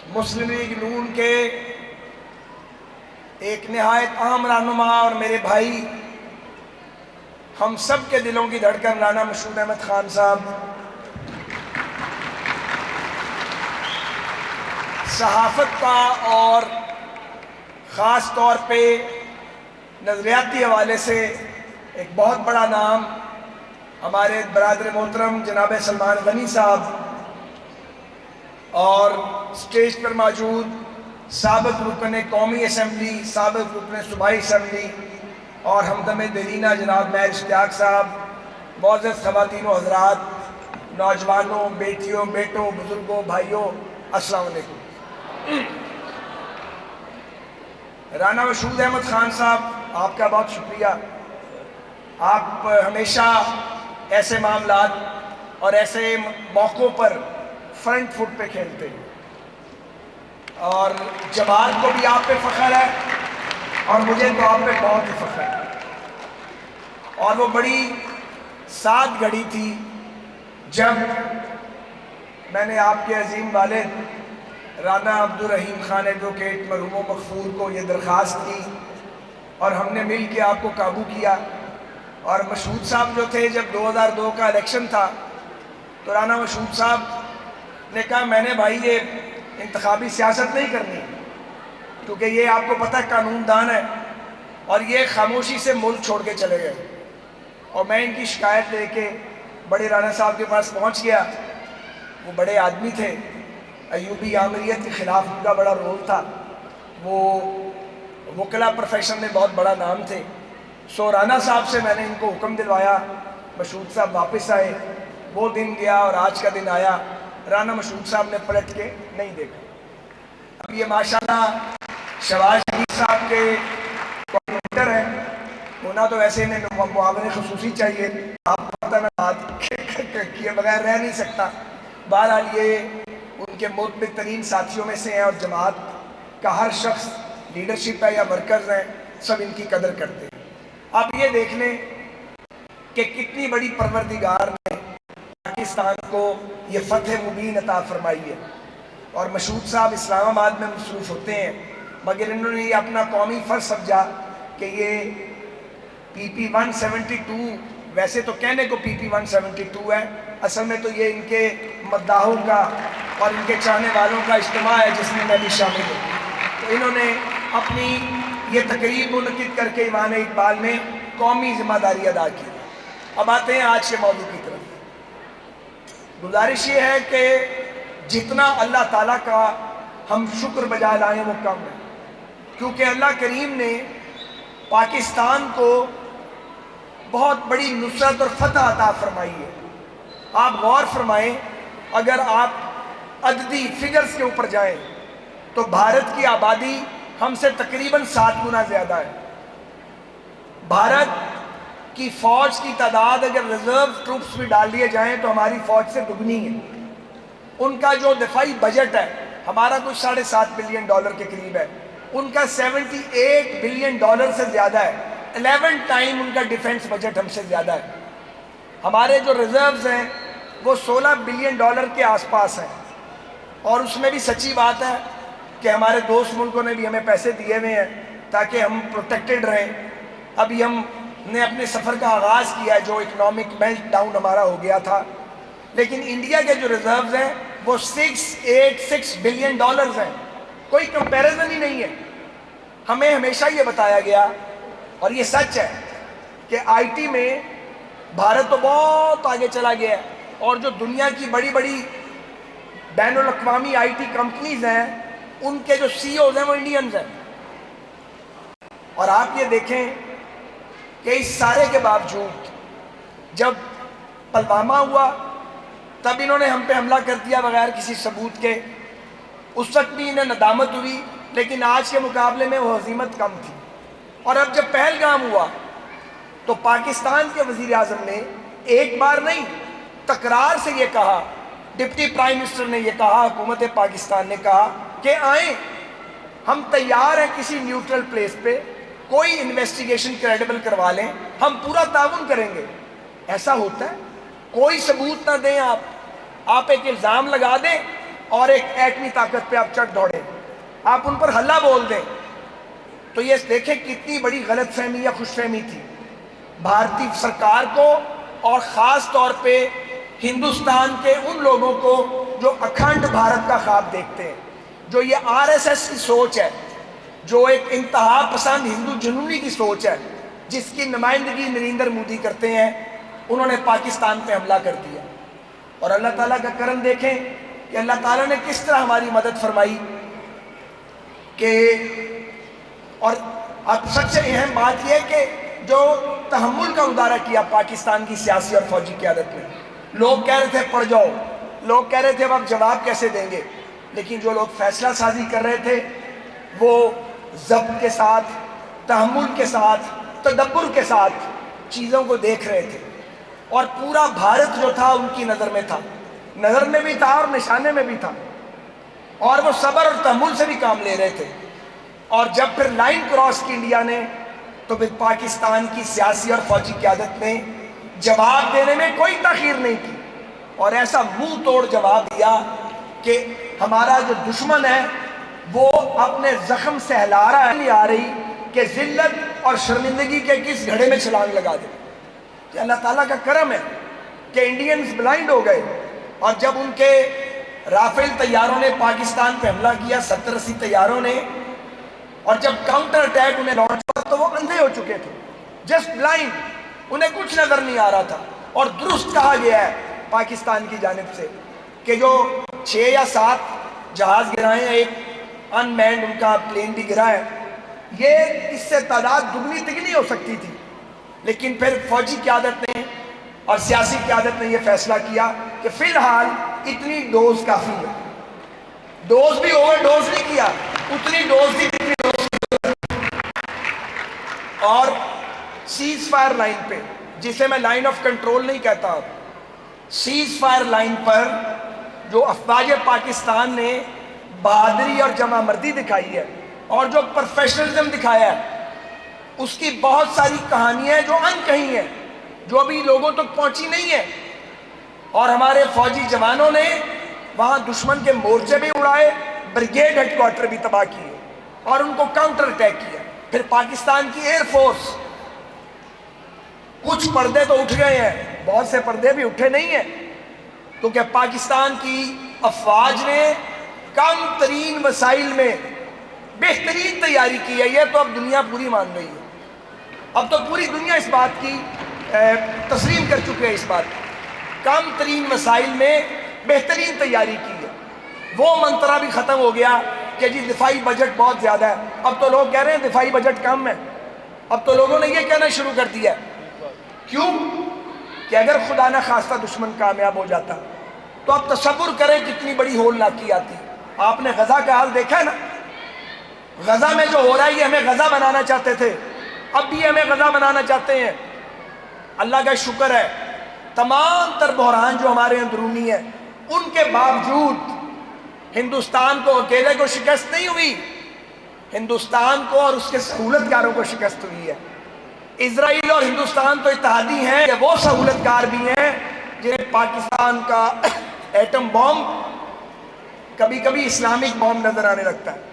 مسلم league نون کے ایک نہایت اہم رہنما اور میرے بھائی، ہم سب کے دلوں کی دھڑکن رانا مشہود احمد خان صاحب، صحافت کا اور خاص طور پہ نظریاتی حوالے سے ایک بہت بڑا نام، ہمارے برادر محترم جناب سلمان غنی صاحب، اور اسٹیج پر موجود سابق رکن قومی اسمبلی، سابق رکن صوبائی اسمبلی اور ہمدم دیرینہ جناب مہر اشتیاق صاحب، معزز خواتین و حضرات، نوجوانوں، بیٹیوں، بیٹوں، بزرگوں، بھائیوں، السلام علیکم۔ رانا مشہود احمد خان صاحب، آپ کا بہت شکریہ۔ آپ ہمیشہ ایسے معاملات اور ایسے موقعوں پر فرنٹ فٹ پہ کھیلتے ہیں، اور جماعت کو بھی آپ پہ فخر ہے اور مجھے تو آپ پہ بہت ہی فخر ہے۔ اور وہ بڑی سعد گھڑی تھی جب میں نے آپ کے عظیم والد رانا عبدالرحیم خان ایڈوکیٹ مرحوم و مغفور کو یہ درخواست کی اور ہم نے مل کے آپ کو قابو کیا۔ اور مشہود صاحب جو تھے، جب 2002 کا الیکشن تھا تو رانا مشہود صاحب نے کہا میں نے بھائی یہ انتخابی سیاست نہیں کرنی، کیونکہ یہ آپ کو پتہ قانون دان ہے، اور یہ خاموشی سے ملک چھوڑ کے چلے گئے۔ اور میں ان کی شکایت لے کے بڑے رانا صاحب کے پاس پہنچ گیا۔ وہ بڑے آدمی تھے، ایوبی آمریت کے خلاف ان کا بڑا رول تھا، وہ وکلا پروفیشن میں بہت بڑا نام تھے۔ سو رانا صاحب سے میں نے ان کو حکم دلوایا، مشہود صاحب واپس آئے، وہ دن گیا اور آج کا دن آیا، رانا مشہود صاحب نے پلٹ کے نہیں دیکھا۔ اب یہ ماشاءاللہ شہباز شریف صاحب کے کوارڈینیٹر ہیں، ہونا تو ویسے انہیں معاون خصوصی چاہیے، آپ کو پتہ میں بات کیے بغیر رہ نہیں سکتا۔ بہرحال یہ ان کے مرتبط ترین ساتھیوں میں سے ہیں، اور جماعت کا ہر شخص، لیڈرشپ ہے یا ورکرز ہیں، سب ان کی قدر کرتے ہیں۔ آپ یہ دیکھ لیں کہ کتنی بڑی پروردگار نے پاکستان کو یہ فتح مبین عطا فرمائی ہے، اور مشہود صاحب اسلام آباد میں مصروف ہوتے ہیں، مگر انہوں نے یہ اپنا قومی فرض سمجھا کہ یہ پی پی 172 ویسے تو کہنے کو پی پی 172 ہے، اصل میں تو یہ ان کے مداحوں کا اور ان کے چاہنے والوں کا اجتماع ہے جس میں میں بھی شامل ہوں۔ تو انہوں نے اپنی یہ تقریب منعقد کر کے ایمان اقبال میں قومی ذمہ داری ادا کی۔ اب آتے ہیں آج کے موضوع کی طرف۔ گزارش یہ ہے کہ جتنا اللہ تعالیٰ کا ہم شکر بجا لائیں وہ کم ہے، کیونکہ اللہ کریم نے پاکستان کو بہت بڑی نصرت اور فتح عطا فرمائی ہے۔ آپ غور فرمائیں، اگر آپ عددی فگرز کے اوپر جائیں تو بھارت کی آبادی ہم سے تقریباً 7 گنا زیادہ ہے۔ بھارت کی فوج کی تعداد اگر ریزرو ٹروپس بھی ڈال دیے جائیں تو ہماری فوج سے دگنی ہے۔ ان کا جو دفاعی بجٹ ہے، ہمارا کچھ $7.5 بلین کے قریب ہے، ان کا $78 بلین سے زیادہ ہے۔ 11 ٹائم ان کا ڈیفنس بجٹ ہم سے زیادہ ہے۔ ہمارے جو ریزروز ہیں وہ $16 بلین کے آس پاس ہیں، اور اس میں بھی سچی بات ہے کہ ہمارے دوست ملکوں نے بھی ہمیں پیسے دیے ہوئے ہیں تاکہ ہم پروٹیکٹڈ رہیں۔ ابھی ہم نے اپنے سفر کا آغاز کیا ہے، جو اکنامک میلٹ ڈاؤن ہمارا ہو گیا تھا، لیکن انڈیا کے جو ریزروز ہیں وہ $686 بلین ہیں، کوئی کمپیریزن ہی نہیں ہے۔ ہمیں ہمیشہ یہ بتایا گیا، اور یہ سچ ہے، کہ آئی ٹی میں بھارت تو بہت آگے چلا گیا ہے، اور جو دنیا کی بڑی بڑی بین الاقوامی آئی ٹی کمپنیز ہیں ان کے جو سی اوز ہیں وہ انڈینز ہیں۔ اور آپ یہ دیکھیں کہ اس سارے کے باوجود جب پلوامہ ہوا تب انہوں نے ہم پہ حملہ کر دیا بغیر کسی ثبوت کے، اس وقت بھی انہیں ندامت ہوئی، لیکن آج کے مقابلے میں وہ ہزیمت کم تھی۔ اور اب جب پہلگام ہوا تو پاکستان کے وزیر اعظم نے ایک بار نہیں تکرار سے یہ کہا، ڈپٹی پرائم منسٹر نے یہ کہا، حکومت پاکستان نے کہا کہ آئیں ہم تیار ہیں کسی نیوٹرل پلیس پہ کوئی انویسٹیگیشن کریڈیبل کروا لیں، ہم پورا تعاون کریں گے۔ ایسا ہوتا ہے؟ کوئی ثبوت نہ دیں، آپ ایک الزام لگا دیں اور ایک ایٹمی طاقت پہ آپ چڑھ دوڑیں، آپ ان پر حلہ بول دیں، تو یہ دیکھیں کتنی بڑی غلط فہمی یا خوش فہمی تھی بھارتی سرکار کو، اور خاص طور پہ ہندوستان کے ان لوگوں کو جو اکھنڈ بھارت کا خواب دیکھتے ہیں، جو یہ آر ایس ایس کی سوچ ہے، جو ایک انتہا پسند ہندو جنونی کی سوچ ہے جس کی نمائندگی نریندر مودی کرتے ہیں، انہوں نے پاکستان پہ حملہ کر دیا۔ اور اللہ تعالیٰ کا کرم دیکھیں کہ اللہ تعالیٰ نے کس طرح ہماری مدد فرمائی کہ، اور اب سب سے اہم بات یہ ہے کہ جو تحمل کا مظاہرہ کیا پاکستان کی سیاسی اور فوجی قیادت میں، لوگ کہہ رہے تھے پڑ جاؤ، لوگ کہہ رہے تھے اب آپ جواب کیسے دیں گے، لیکن جو لوگ فیصلہ سازی کر رہے تھے وہ ضبط کے ساتھ، تحمل کے ساتھ، تدبر کے ساتھ چیزوں کو دیکھ رہے تھے، اور پورا بھارت جو تھا ان کی نظر میں تھا، نظر میں بھی تھا اور نشانے میں بھی تھا، اور وہ صبر اور تحمل سے بھی کام لے رہے تھے۔ اور جب پھر لائن کراس کی انڈیا نے، تو پھر پاکستان کی سیاسی اور فوجی قیادت نے جواب دینے میں کوئی تاخیر نہیں کی، اور ایسا منہ توڑ جواب دیا کہ ہمارا جو دشمن ہے وہ اپنے زخم سہلا رہا ہے، نہیں آ رہی کہ ذلت اور شرمندگی کے کس گھڑے میں چھلانگ لگا دے۔ کہ اللہ تعالیٰ کا کرم ہے کہ انڈینز بلائنڈ ہو گئے، اور جب ان کے رافیل طیاروں نے پاکستان پہ حملہ کیا، 70-80 طیاروں نے، اور جب کاؤنٹر اٹیک انہیں لانچ ہوا تو وہ اندھے ہو چکے تھے، جسٹ بلائنڈ، انہیں کچھ نظر نہیں آ رہا تھا۔ اور درست کہا گیا ہے پاکستان کی جانب سے کہ جو 6 یا 7 جہاز گرائے ہیں، ایک ان مینڈ ان کا پلین بھی گرا ہے، یہ اس سے تعداد دگنی تگنی ہو سکتی تھی، لیکن پھر فوجی قیادت نے اور سیاسی قیادت نے یہ فیصلہ کیا کہ فی الحال اتنی ڈوز کافی ہے، ڈوز بھی اوور ڈوز نہیں کیا، اتنی ڈوز دی جتنی ڈوز کی، اور سیز فائر لائن پہ، جسے میں لائن آف کنٹرول نہیں کہتا، سیز فائر لائن پر جو افواج پاکستان نے بہادری اور جمع مردی دکھائی ہے اور جو پروفیشنلزم دکھایا ہے، اس کی بہت ساری کہانیاں جو ان کہیں ہیں، جو ابھی لوگوں تک پہنچی نہیں ہے، اور ہمارے فوجی جوانوں نے وہاں دشمن کے مورچے بھی اڑائے، بریگیڈ ہیڈ کوارٹر بھی تباہ کیے، اور ان کو کاؤنٹر اٹیک کیا۔ پھر پاکستان کی ایئر فورس، کچھ پردے تو اٹھ گئے ہیں، بہت سے پردے بھی اٹھے نہیں ہیں، کیونکہ پاکستان کی افواج نے کم ترین وسائل میں بہترین تیاری کی ہے۔ یہ تو اب دنیا پوری مان رہی ہے، اب تو پوری دنیا اس بات کی تسلیم کر چکے ہیں، اس بات کی کم ترین وسائل میں بہترین تیاری کی ہے۔ وہ منترا بھی ختم ہو گیا کہ جی دفاعی بجٹ بہت زیادہ ہے، اب تو لوگ کہہ رہے ہیں دفاعی بجٹ کم ہے، اب تو لوگوں نے یہ کہنا شروع کر دیا ہے۔ کیوں؟ کہ اگر خدا نہ خواستہ دشمن کامیاب ہو جاتا تو آپ تصور کریں کتنی بڑی ہول ناکی آتی۔ آپ نے غزہ کا حال دیکھا ہے نا، غزہ میں جو ہو رہا ہے یہ ہمیں غزہ بنانا چاہتے تھے، اب بھی ہمیں غزہ بنانا چاہتے ہیں۔ اللہ کا شکر ہے تمام تر بحران جو ہمارے اندرونی ہے، ان کے باوجود ہندوستان کو اکیلے کو شکست نہیں ہوئی، ہندوستان کو اور اس کے سہولت کاروں کو شکست ہوئی ہے۔ اسرائیل اور ہندوستان تو اتحادی ہیں کہ وہ سہولت کار بھی ہیں جنہیں پاکستان کا ایٹم بم کبھی کبھی اسلامک بم نظر آنے لگتا ہے۔